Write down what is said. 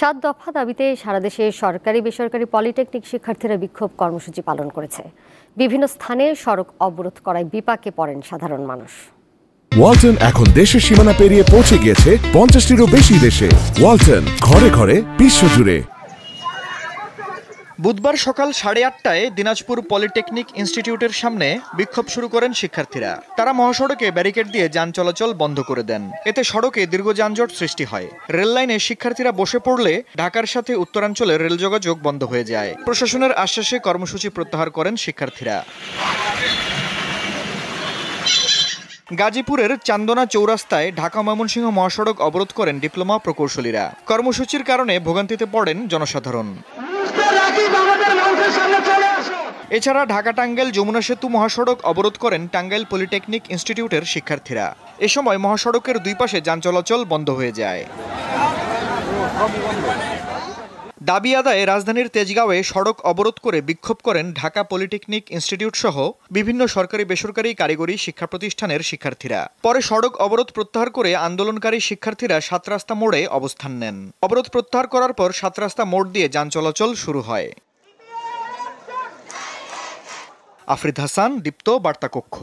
7 দফা দাবিতে সারা দেশে সরকারি বেসরকারি পলিটেকনিক শিক্ষার্থীরা বিক্ষোভ কর্মসূচি পালন করেছে। বিভিন্ন স্থানে সড়ক অবরোধ করায় বিপাকে পড়েন সাধারণ মানুষ। ওয়ালটন এখন দেশের সীমানা পেরিয়ে পৌঁছে গিয়েছে 50টিরও বেশি দেশে। ওয়ালটন, ঘরে ঘরে বিশ্বজুড়ে। বুধবার সকাল 8:30টায় দিনাজপুর পলিটেকনিক ইনস্টিটিউটের সামনে বিক্ষোভ শুরু করেন শিক্ষার্থীরা। তারা মহাসড়কে ব্যারিকেড দিয়ে যান চলাচল বন্ধ করে দেন। এতে সড়কে দীর্ঘ যানজট সৃষ্টি হয়। রেল লাইনে শিক্ষার্থীরা বসে পড়লে ঢাকার সাথে উত্তরাঞ্চলে রেল যোগাযোগ বন্ধ হয়ে যায়। প্রশাসনের আশ্বাসে কর্মসূচি প্রত্যাহার করেন শিক্ষার্থীরা। গাজীপুরের চান্দনা চৌরাস্তায় ঢাকা ময়মনসিংহ মহাসড়ক অবরোধ করেন ডিপ্লোমা প্রকৌশলীরা। কর্মসূচির কারণে ভোগান্তিতে পড়েন জনসাধারণ। এছাড়া ঢাকা টাঙ্গাইল যমুনা সেতু মহাসড়ক অবরোধ করেন টাঙ্গাইল পলিটেকনিক ইনস্টিটিউটের শিক্ষার্থীরা। এ সময় মহাসড়কের দুই পাশে যান চলাচল বন্ধ হয়ে যায়। দাবি আদায়ে রাজধানীর তেজগাঁওয়ে সড়ক অবরোধ করে বিক্ষোভ করেন ঢাকা পলিটেকনিক ইনস্টিটিউট সহ বিভিন্ন সরকারি বেসরকারি কারিগরি শিক্ষা প্রতিষ্ঠানের শিক্ষার্থীরা। পরে সড়ক অবরোধ প্রত্যাহার করে আন্দোলনকারী শিক্ষার্থীরা 7 রাস্তা মোড়ে অবস্থান নেন। অবরোধ প্রত্যাহার করার পর 7 রাস্তা মোড় দিয়ে যান চলাচল শুরু হয়। আফরিদ হাসান, দীপ্ত বার্তা কক্ষ।